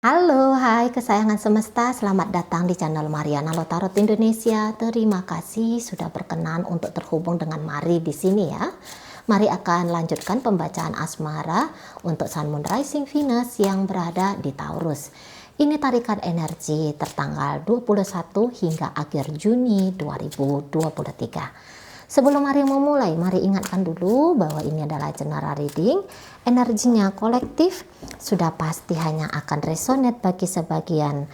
Halo, hai kesayangan semesta, selamat datang di channel Mariana Lotarot Indonesia. Terima kasih sudah berkenan untuk terhubung dengan Mari di sini ya. Mari akan lanjutkan pembacaan asmara untuk Sun Moon Rising Venus yang berada di Taurus. Ini tarikan energi tertanggal 21 hingga akhir Juni 2023. Sebelum Mari memulai, Mari ingatkan dulu bahwa ini adalah general reading. Energinya kolektif, sudah pasti hanya akan resonate bagi sebagian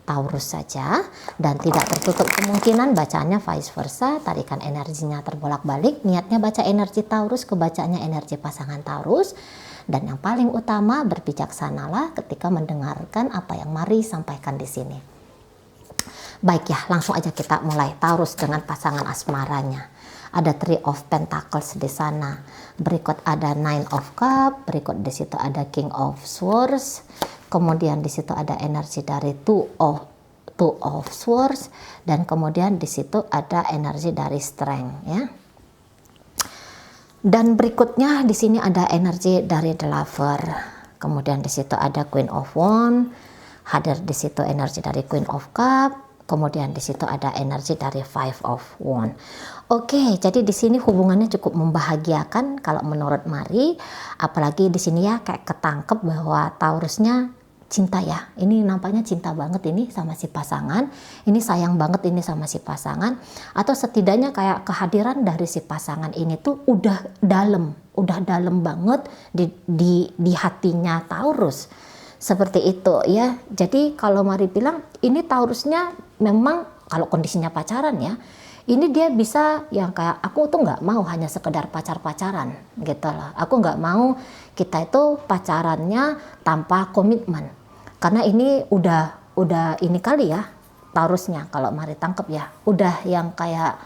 Taurus saja, dan tidak tertutup kemungkinan bacaannya vice versa, tarikan energinya terbolak-balik. Niatnya baca energi Taurus, kebacaannya energi pasangan Taurus. Dan yang paling utama, berbijaksanalah ketika mendengarkan apa yang Mari sampaikan di sini. Baik ya, langsung aja kita mulai. Taurus dengan pasangan asmaranya. Ada Three of Pentacles di sana. Berikut ada Nine of Cups, berikut di situ ada King of Swords. Kemudian di situ ada energi dari Two of Swords, dan kemudian di situ ada energi dari Strength ya. Dan berikutnya di sini ada energi dari The Lover. Kemudian di situ ada Queen of Wands. Hadir di situ energi dari Queen of Cups. Kemudian di situ ada energi dari Five of Wands. Oke, jadi di sini hubungannya cukup membahagiakan kalau menurut Mari. Apalagi di sini ya kayak ketangkep bahwa Taurusnya cinta ya. Ini nampaknya cinta banget ini sama si pasangan. Ini sayang banget ini sama si pasangan. Atau setidaknya kayak kehadiran dari si pasangan ini tuh udah dalam banget di hatinya Taurus. Seperti itu ya. Jadi kalau Mari bilang ini Taurusnya memang kalau kondisinya pacaran ya, ini dia bisa yang kayak aku tuh nggak mau hanya sekedar pacaran gitu loh. Aku nggak mau kita itu pacarannya tanpa komitmen. Karena ini udah ini kali ya Taurusnya kalau Mari tangkep ya. Udah yang kayak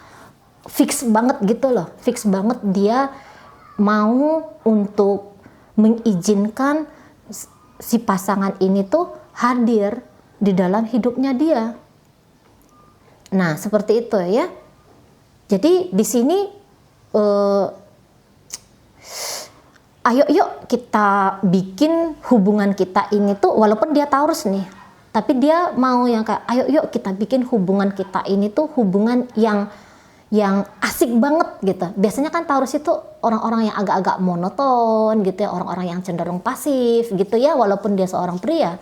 fix banget gitu loh. Fix banget dia mau untuk mengizinkan si pasangan ini tuh hadir di dalam hidupnya dia. Nah, seperti itu ya. Jadi di sini ayo yuk kita bikin hubungan kita ini tuh, walaupun dia Taurus nih, tapi dia mau yang kayak ayo yuk kita bikin hubungan kita ini tuh hubungan yang asik banget gitu. Biasanya kan Taurus itu orang-orang yang agak-agak monoton gitu ya, orang-orang yang cenderung pasif gitu ya, walaupun dia seorang pria.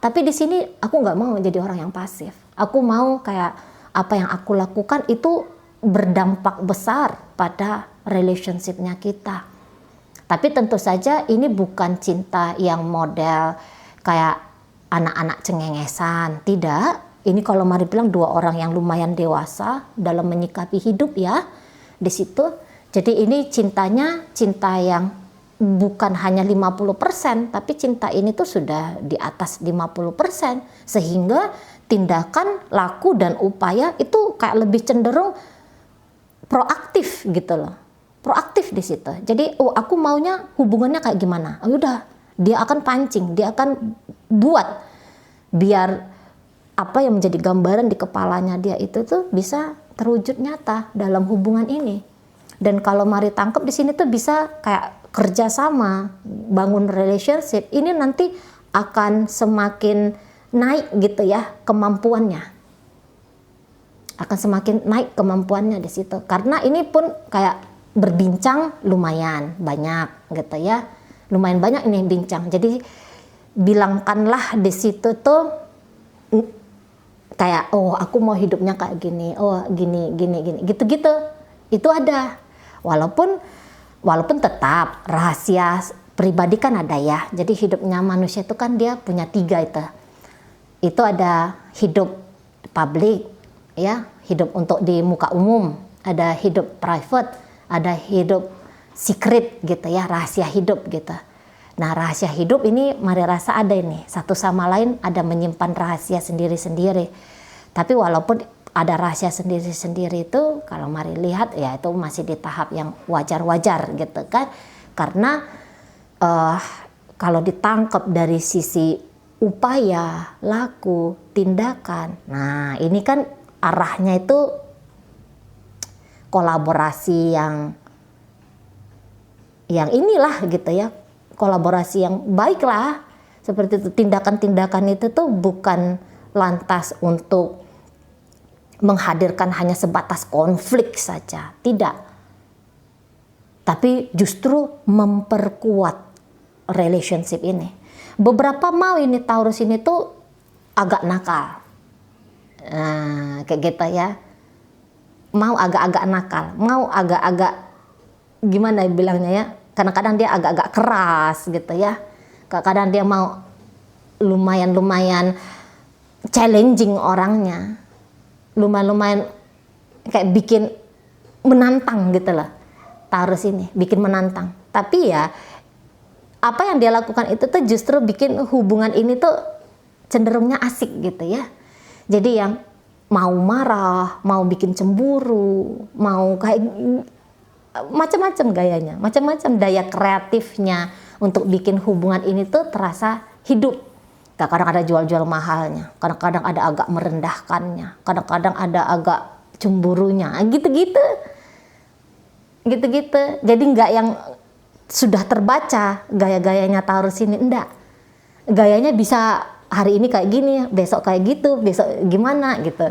Tapi di sini aku nggak mau jadi orang yang pasif. Aku mau kayak apa yang aku lakukan itu berdampak besar pada relationship-nya kita. Tapi tentu saja ini bukan cinta yang model kayak anak-anak cengengesan, tidak. Ini kalau Mari bilang dua orang yang lumayan dewasa dalam menyikapi hidup ya di situ. Jadi ini cintanya cinta yang bukan hanya 50%, tapi cinta ini tuh sudah di atas 50%, sehingga tindakan, laku dan upaya itu kayak lebih cenderung proaktif gitu loh. Proaktif di situ. Jadi aku maunya hubungannya kayak gimana? Oh, udah, dia akan pancing, dia akan buat biar apa yang menjadi gambaran di kepalanya dia itu tuh bisa terwujud nyata dalam hubungan ini. Dan kalau Mari tangkap di sini tuh bisa kayak kerjasama, bangun relationship. Ini nanti akan semakin naik gitu ya kemampuannya. Akan semakin naik kemampuannya di situ. Karena ini pun kayak berbincang lumayan banyak gitu ya. Lumayan banyak ini bincang. Jadi bilangkanlah di situ tuh kayak oh aku mau hidupnya kayak gini, oh gini gitu-gitu. Itu ada. Walaupun tetap rahasia pribadi kan ada ya. Jadi hidupnya manusia itu kan dia punya 3 itu. Itu ada hidup publik ya, hidup untuk di muka umum, ada hidup private, ada hidup secret gitu ya, rahasia hidup gitu. Nah, rahasia hidup ini Mari rasa ada ini, satu sama lain ada menyimpan rahasia sendiri-sendiri. Tapi walaupun ada rahasia sendiri-sendiri itu, kalau Mari lihat ya itu masih di tahap yang wajar-wajar gitu kan. Karena kalau ditangkap dari sisi upaya, laku, tindakan. Nah, ini kan arahnya itu kolaborasi yang inilah gitu ya. Kolaborasi yang baik lah. Seperti itu, tindakan-tindakan itu tuh bukan lantas untuk menghadirkan hanya sebatas konflik saja, tidak. Tapi justru memperkuat relationship ini. Beberapa mau ini Taurus ini tuh agak nakal. Nah, kayak gitu ya. Mau agak-agak nakal, mau agak-agak gimana bilangnya ya. Kadang-kadang dia agak-agak keras gitu ya. Kadang-kadang dia mau lumayan challenging orangnya. Lumayan kayak bikin menantang gitu loh. Taurus ini bikin menantang. Tapi ya apa yang dia lakukan itu tuh justru bikin hubungan ini tuh cenderungnya asik gitu ya. Jadi yang mau marah, mau bikin cemburu, mau kayak macam-macam gayanya, macam-macam daya kreatifnya untuk bikin hubungan ini tuh terasa hidup. Kadang-kadang ada jual-jual mahalnya, kadang-kadang ada agak merendahkannya, kadang-kadang ada agak cemburunya, gitu-gitu. Jadi nggak yang sudah terbaca gaya-gayanya Taurus ini, enggak. Gayanya bisa hari ini kayak gini, besok kayak gitu, besok gimana gitu.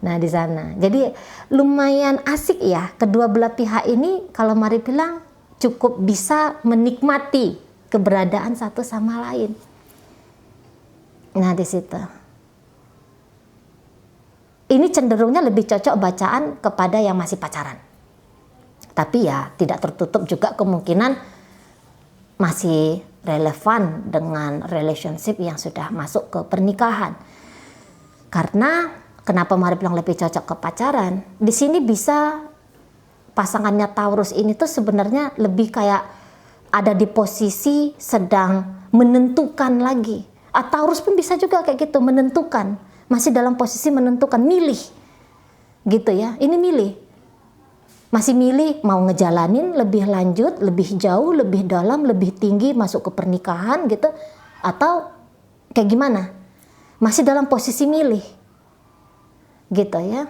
Nah di sana, jadi lumayan asik ya kedua belah pihak ini. Kalau Mari bilang cukup bisa menikmati keberadaan satu sama lain. Nah di situ, ini cenderungnya lebih cocok bacaan kepada yang masih pacaran. Tapi ya tidak tertutup juga kemungkinan masih relevan dengan relationship yang sudah masuk ke pernikahan. Karena kenapa Mari bilang lebih cocok ke pacaran? Di sini bisa pasangannya Taurus ini tuh sebenarnya lebih kayak ada di posisi sedang menentukan lagi. Taurus pun bisa juga kayak gitu, menentukan, masih dalam posisi menentukan, milih gitu ya. Ini milih, masih milih mau ngejalanin lebih lanjut, lebih jauh, lebih dalam, lebih tinggi, masuk ke pernikahan gitu, atau kayak gimana, masih dalam posisi milih gitu ya.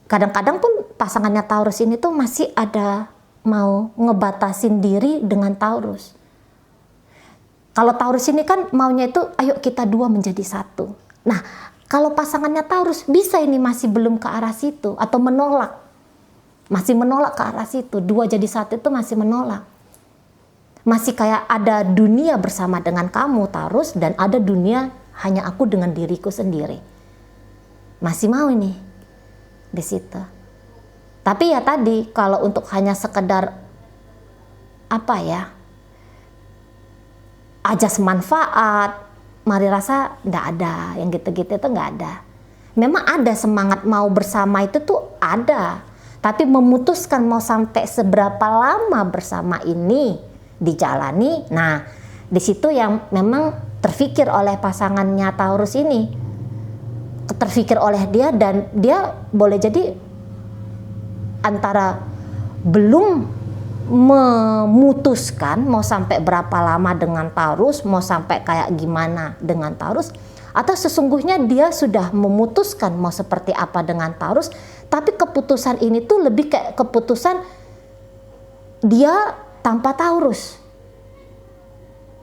Kadang-kadang pun pasangannya Taurus ini tuh masih ada mau ngebatasin diri dengan Taurus. Kalau Taurus ini kan maunya itu ayo kita dua menjadi satu. Nah kalau pasangannya Taurus bisa ini masih belum ke arah situ atau menolak. Masih menolak ke arah situ. Dua jadi satu itu masih menolak. Masih kayak ada dunia bersama dengan kamu Taurus dan ada dunia hanya aku dengan diriku sendiri. Masih mau ini di situ. Tapi ya tadi kalau untuk hanya sekedar apa ya, ajas manfaat, Mari rasa nggak ada yang gitu-gitu, itu nggak ada. Memang ada semangat mau bersama itu tuh ada, tapi memutuskan mau sampai seberapa lama bersama ini dijalani. Nah di situ yang memang terfikir oleh pasangannya Taurus ini, terfikir oleh dia, dan dia boleh jadi antara belum memutuskan mau sampai berapa lama dengan Taurus, mau sampai kayak gimana dengan Taurus, atau sesungguhnya dia sudah memutuskan mau seperti apa dengan Taurus, tapi keputusan ini tuh lebih kayak keputusan dia tanpa Taurus.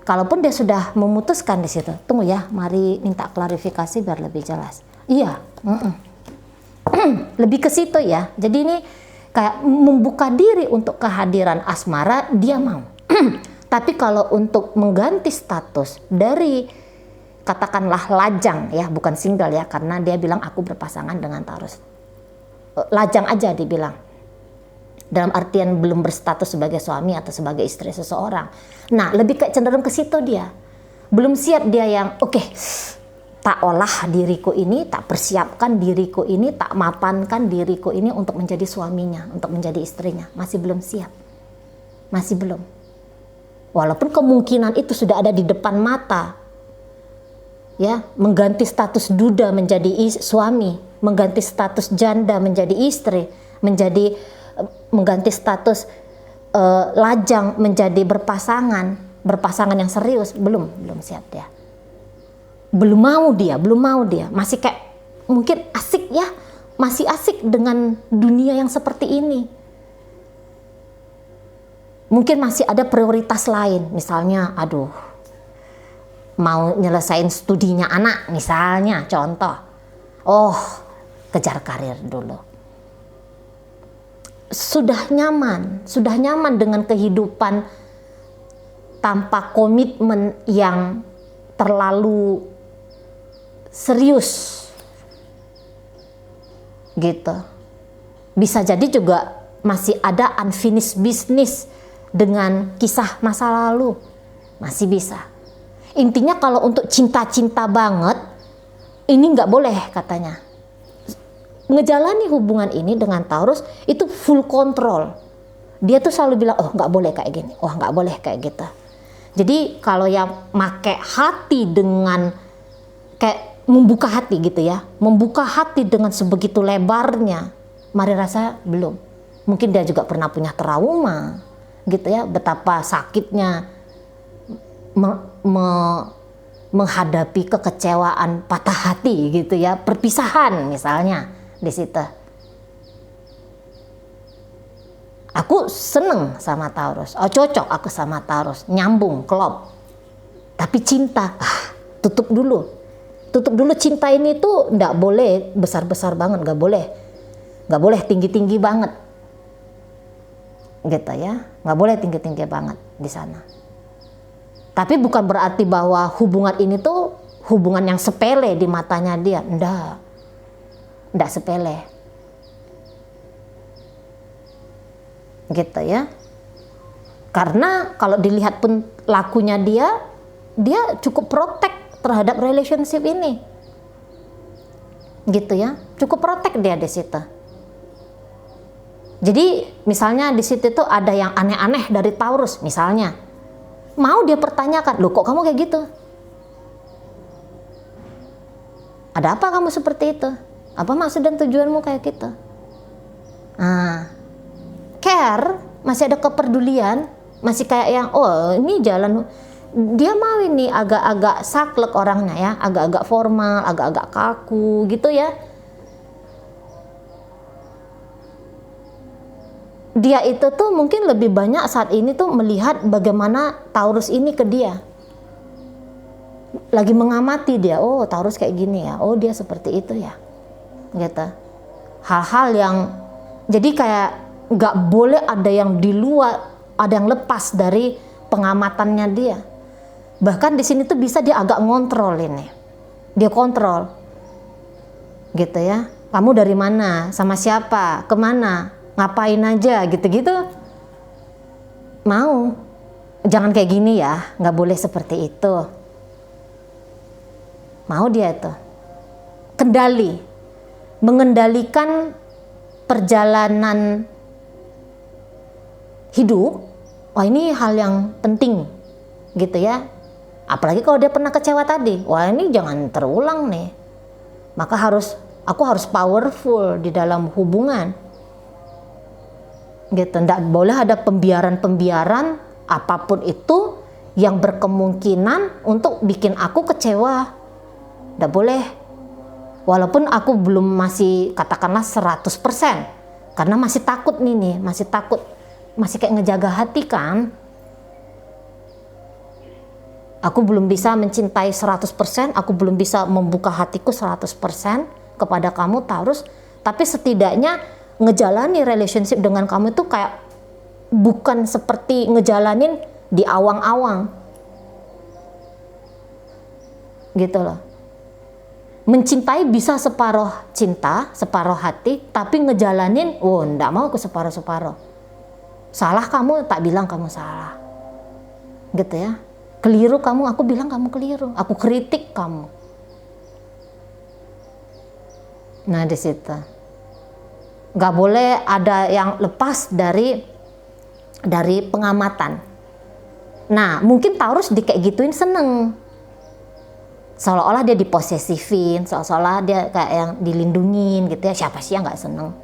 Kalaupun dia sudah memutuskan di situ, tunggu ya, Mari minta klarifikasi biar lebih jelas. Iya, lebih ke situ ya. Jadi ini kayak membuka diri untuk kehadiran asmara, dia mau. Tapi kalau untuk mengganti status dari katakanlah lajang ya, bukan single ya, karena dia bilang aku berpasangan dengan Taurus. Lajang aja dibilang. Dalam artian belum berstatus sebagai suami atau sebagai istri seseorang. Nah, lebih kayak cenderung ke situ dia. Belum siap dia yang oke, tak olah diriku ini, tak persiapkan diriku ini, tak mapankan diriku ini untuk menjadi suaminya, untuk menjadi istrinya. Masih belum siap. Masih belum. Walaupun kemungkinan itu sudah ada di depan mata. Ya, mengganti status duda menjadi suami, mengganti status janda menjadi istri, mengganti status lajang menjadi berpasangan yang serius, belum siap dia. Belum mau dia, masih kayak mungkin asik ya, masih asik dengan dunia yang seperti ini. Mungkin masih ada prioritas lain, misalnya aduh mau nyelesain studinya anak misalnya, contoh. Oh, kejar karir dulu. Sudah nyaman dengan kehidupan tanpa komitmen yang terlalu serius gitu. Bisa jadi juga masih ada unfinished business dengan kisah masa lalu, masih bisa. Intinya kalau untuk cinta-cinta banget, ini nggak boleh katanya. Ngejalani hubungan ini dengan Taurus itu full control. Dia tuh selalu bilang, oh nggak boleh kayak gini, oh nggak boleh kayak gitu. Jadi kalau yang make hati dengan kayak membuka hati gitu ya, membuka hati dengan sebegitu lebarnya, mari rasa belum. Mungkin dia juga pernah punya trauma gitu ya, betapa sakitnya menghadapi kekecewaan, patah hati gitu ya, perpisahan misalnya di situ. Aku seneng sama Taurus, oh cocok aku sama Taurus, nyambung, klop. Tapi cinta, tutup dulu cinta ini tuh nggak boleh besar-besar banget, nggak boleh tinggi-tinggi banget, gitu ya, nggak boleh tinggi-tinggi banget di sana. Tapi bukan berarti bahwa hubungan ini tuh hubungan yang sepele di matanya dia, nggak sepele. Gitu ya. Karena kalau dilihat pun lakunya dia cukup protect terhadap relationship ini. Gitu ya. Cukup protect dia di situ. Jadi misalnya di situ tuh ada yang aneh-aneh dari Taurus misalnya. Mau dia pertanyakan, "Loh kok kamu kayak gitu? Ada apa kamu seperti itu? Apa maksud dan tujuanmu kayak gitu?" Care, masih ada kepedulian, masih kayak yang oh ini jalan, dia mau ini agak-agak saklek orangnya ya, agak-agak formal, agak-agak kaku gitu ya. Dia itu tuh mungkin lebih banyak saat ini tuh melihat bagaimana Taurus ini ke dia, lagi mengamati dia, oh Taurus kayak gini ya, oh dia seperti itu ya, gitu. Hal-hal yang jadi kayak nggak boleh ada yang di luar, ada yang lepas dari pengamatannya dia. Bahkan di sini tuh bisa dia agak ngontrol ini, dia kontrol, gitu ya. Kamu dari mana, sama siapa, kemana, ngapain aja, gitu-gitu. Mau, jangan kayak gini ya, nggak boleh seperti itu. Mau dia itu, mengendalikan perjalanan hidup. Wah ini hal yang penting gitu ya, apalagi kalau dia pernah kecewa tadi. Wah ini jangan terulang nih, maka aku harus powerful di dalam hubungan gitu. Nggak boleh ada pembiaran apapun itu yang berkemungkinan untuk bikin aku kecewa, nggak boleh. Walaupun aku belum masih katakanlah 100%, karena masih takut nih, masih kayak ngejaga hati kan. Aku belum bisa mencintai 100%, aku belum bisa membuka hatiku 100% kepada kamu Taurus, tapi setidaknya ngejalani relationship dengan kamu itu kayak bukan seperti ngejalanin di awang-awang. Gitu loh. Mencintai bisa separuh cinta, separuh hati, tapi ngejalanin, nggak mau ke separuh-separuh. Salah kamu, tak bilang kamu salah, gitu ya. Keliru kamu, aku bilang kamu keliru, aku kritik kamu. Nah di situ nggak boleh ada yang lepas dari pengamatan. Nah mungkin Taurus di kayak gituin seneng, seolah-olah dia diposesifin, seolah-olah dia kayak yang dilindungin gitu ya. Siapa sih yang nggak seneng?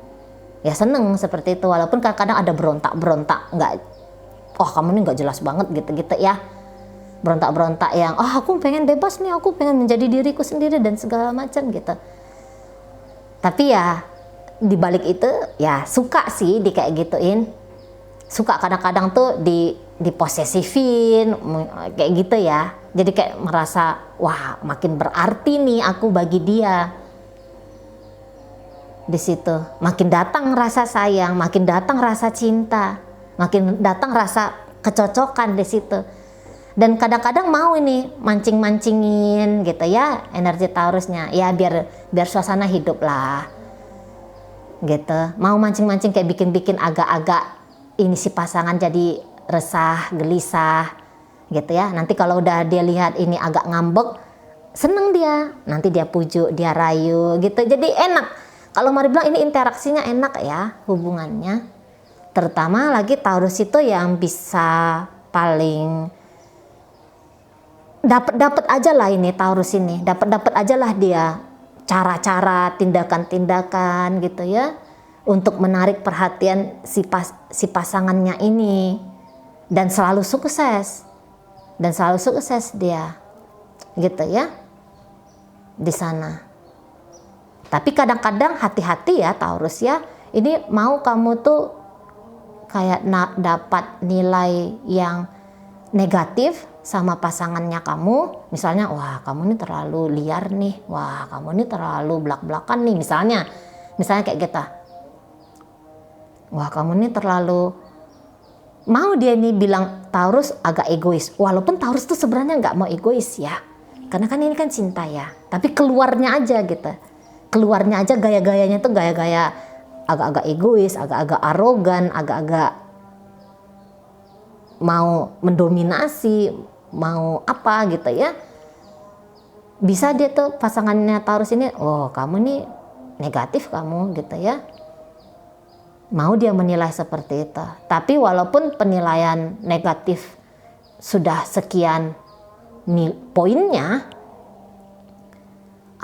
Ya seneng seperti itu, walaupun kadang-kadang ada berontak, nggak, kamu ini nggak jelas banget gitu-gitu ya, berontak yang aku pengen bebas nih, aku pengen menjadi diriku sendiri dan segala macam gitu. Tapi ya di balik itu ya suka sih di kayak gituin, suka kadang-kadang tuh diposesifin kayak gitu ya. Jadi kayak merasa, wah makin berarti nih aku bagi dia. Di situ makin datang rasa sayang, makin datang rasa cinta, makin datang rasa kecocokan di situ. Dan kadang-kadang mau ini mancing-mancingin gitu ya energi Taurusnya, ya biar suasana hidup lah gitu. Mau mancing-mancing kayak bikin-bikin agak-agak ini si pasangan jadi resah, gelisah gitu ya. Nanti kalau udah dia lihat ini agak ngambek, seneng dia, nanti dia pujuk, dia rayu gitu. Jadi enak. Kalau Mari bilang ini interaksinya enak ya hubungannya. Terutama lagi Taurus itu yang bisa paling dapat aja lah ini Taurus ini. Dapat aja lah dia cara-cara, tindakan-tindakan gitu ya untuk menarik perhatian si pasangannya ini, dan selalu sukses. Dan selalu sukses dia gitu ya di sana. Tapi kadang-kadang hati-hati ya Taurus ya, ini mau kamu tuh kayak dapat nilai yang negatif sama pasangannya kamu, misalnya wah kamu ini terlalu liar nih, wah kamu ini terlalu belak-belakan nih, misalnya kayak gitu, wah kamu ini terlalu, mau dia nih bilang Taurus agak egois, walaupun Taurus tuh sebenarnya nggak mau egois ya, karena kan ini kan cinta ya, tapi keluarnya aja gitu, keluarnya aja gaya-gayanya tuh gaya-gaya agak-agak egois, agak-agak arogan, agak-agak mau mendominasi, mau apa gitu ya. Bisa dia tuh pasangannya Taurus ini, oh kamu nih negatif kamu gitu ya. Mau dia menilai seperti itu. Tapi walaupun penilaian negatif sudah sekian poinnya,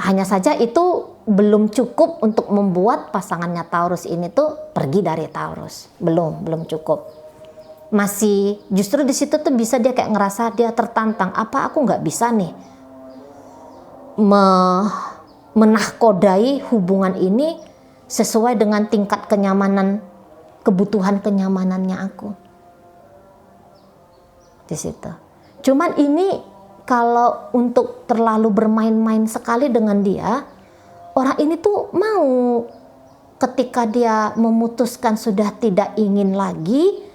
hanya saja itu belum cukup untuk membuat pasangannya Taurus ini tuh pergi dari Taurus. Belum cukup. Masih justru di situ tuh bisa dia kayak ngerasa dia tertantang. Apa aku nggak bisa nih menahkodai hubungan ini sesuai dengan tingkat kenyamanan, kebutuhan kenyamanannya aku. Di situ. Cuman ini kalau untuk terlalu bermain-main sekali dengan dia, orang ini tuh mau ketika dia memutuskan sudah tidak ingin lagi,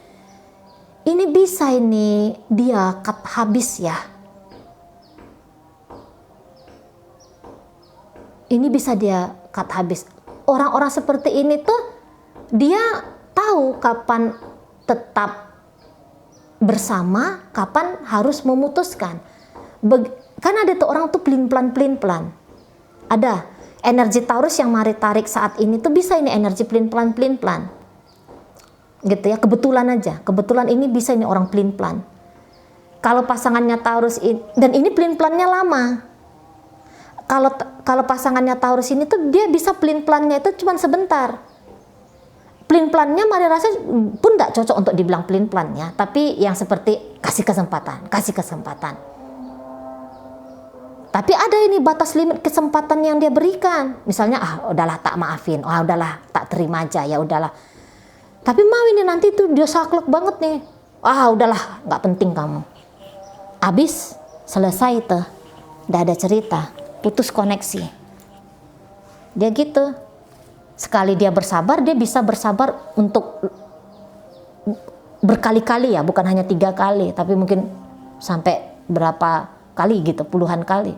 ini bisa ini dia cut habis ya. Ini bisa dia cut habis. Orang-orang seperti ini tuh dia tahu kapan tetap bersama, kapan harus memutuskan. Kan ada tuh orang tuh pelin-pelan. Ada energi Taurus yang Mari tarik saat ini tuh bisa ini energi pelin-pelan gitu ya, kebetulan ini bisa ini orang pelin-pelan. Kalau pasangannya Taurus ini, dan ini pelin-pelannya lama. Kalau pasangannya Taurus ini tuh dia bisa pelin-pelannya itu cuma sebentar. Pelin-pelannya Mari rasa pun nggak cocok untuk dibilang pelin-pelannya, tapi yang seperti kasih kesempatan. Tapi ada ini batas limit kesempatan yang dia berikan. Misalnya udahlah tak maafin, udahlah tak terima aja, ya udahlah. Tapi mau ini nanti tuh dia saklek banget nih. Udahlah nggak penting kamu. Habis selesai tuh, udah ada cerita, putus koneksi. Dia gitu. Sekali dia bersabar, dia bisa bersabar untuk berkali-kali ya, bukan hanya 3 kali, tapi mungkin sampai berapa kali gitu, puluhan kali.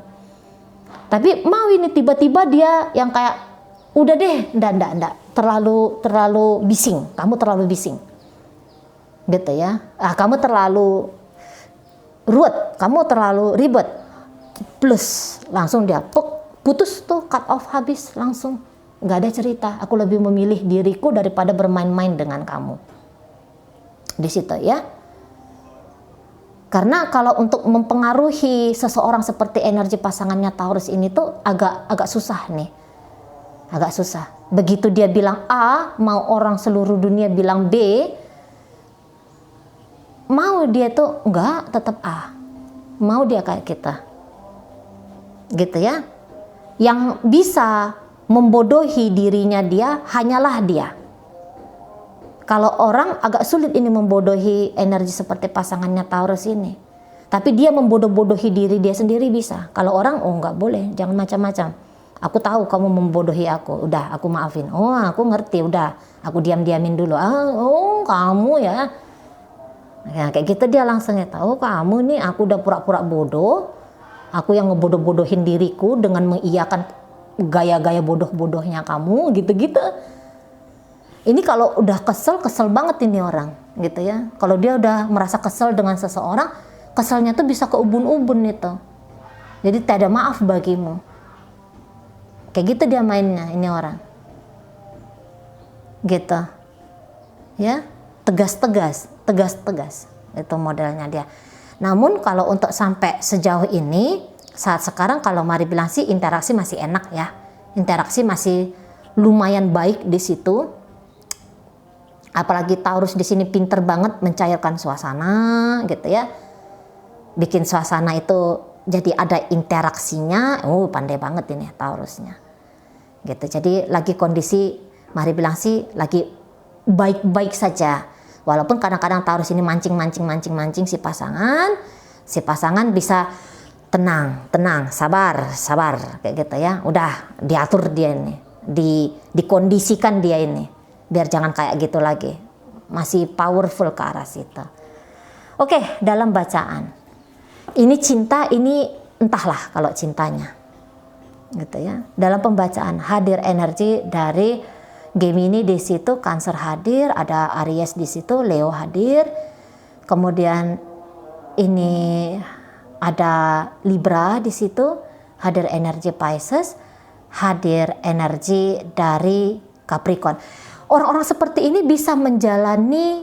Tapi mau ini tiba-tiba dia yang kayak udah deh, enggak, terlalu bising, kamu terlalu bising. Gitu ya. Kamu terlalu ruwet, kamu terlalu ribet. Plus langsung dia putus tuh, cut off habis langsung. Nggak ada cerita, aku lebih memilih diriku daripada bermain-main dengan kamu. Di situ ya. Karena kalau untuk mempengaruhi seseorang seperti energi pasangannya Taurus ini tuh agak susah nih. Agak susah. Begitu dia bilang A, mau orang seluruh dunia bilang B, mau dia tuh enggak, tetap A. Mau dia kayak kita. Gitu ya. Yang bisa membodohi dirinya dia hanyalah dia. Kalau orang agak sulit ini membodohi energi seperti pasangannya Taurus ini. Tapi dia membodoh-bodohi diri dia sendiri bisa. Kalau orang, oh nggak boleh, jangan macam-macam. Aku tahu kamu membodohi aku, udah aku maafin. Oh aku ngerti, udah aku diam-diamin dulu. Oh kamu ya. Nah, kayak gitu dia langsung ya tahu, kamu nih aku udah pura-pura bodoh. Aku yang ngebodoh-bodohin diriku dengan mengiyakan gaya-gaya bodoh-bodohnya kamu, gitu-gitu. Ini kalau udah kesel banget ini orang, gitu ya. Kalau dia udah merasa kesel dengan seseorang, keselnya tuh bisa ke ubun-ubun itu. Jadi tak ada maaf bagimu. Kayak gitu dia mainnya ini orang. Gitu. Ya, tegas-tegas. Itu modelnya dia. Namun kalau untuk sampai sejauh ini, saat sekarang kalau mari bilang sih interaksi masih enak ya. Interaksi masih lumayan baik di situ. Apalagi Taurus di sini pinter banget mencairkan suasana, gitu ya. Bikin suasana itu jadi ada interaksinya. Pandai banget ini Taurusnya. Gitu. Jadi lagi kondisi mari bilang sih lagi baik-baik saja. Walaupun kadang-kadang Taurus ini mancing si pasangan bisa tenang, sabar kayak gitu ya. Udah diatur dia ini, dikondisikan dia ini biar jangan kayak gitu lagi. Masih powerful ke arah situ. Oke, dalam bacaan. Ini cinta, ini entahlah kalau cintanya. Gitu ya. Dalam pembacaan hadir energi dari Gemini di situ, Cancer hadir, ada Aries di situ, Leo hadir. Kemudian ini ada Libra di situ, hadir energi Pisces, hadir energi dari Capricorn. Orang-orang seperti ini bisa menjalani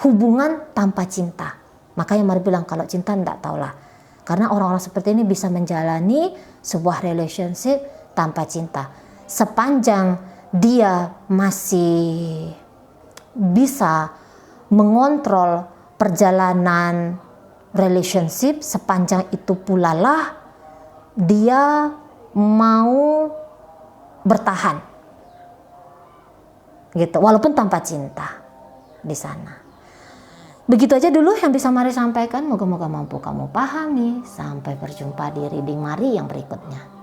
hubungan tanpa cinta. Makanya mari bilang kalau cinta enggak tahulah. Karena orang-orang seperti ini bisa menjalani sebuah relationship tanpa cinta. Sepanjang dia masih bisa mengontrol perjalanan relationship, sepanjang itu pula lah dia mau bertahan. Gitu, walaupun tanpa cinta di sana. Begitu aja dulu yang bisa Mari sampaikan. Moga-moga mampu kamu pahami. Sampai berjumpa di reading Mari yang berikutnya.